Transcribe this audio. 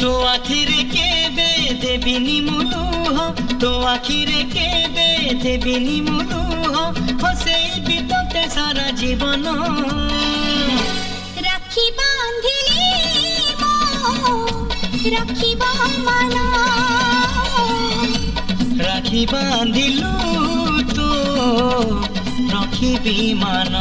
तो आखिरे केबे देबिनी मुलुह तो आखिरे केबे देबिनी मुलुह हसेबी तोते सारा जीवन राखी बांधिली राखिबा मन राखी बांधिलु तो रखिबी मान।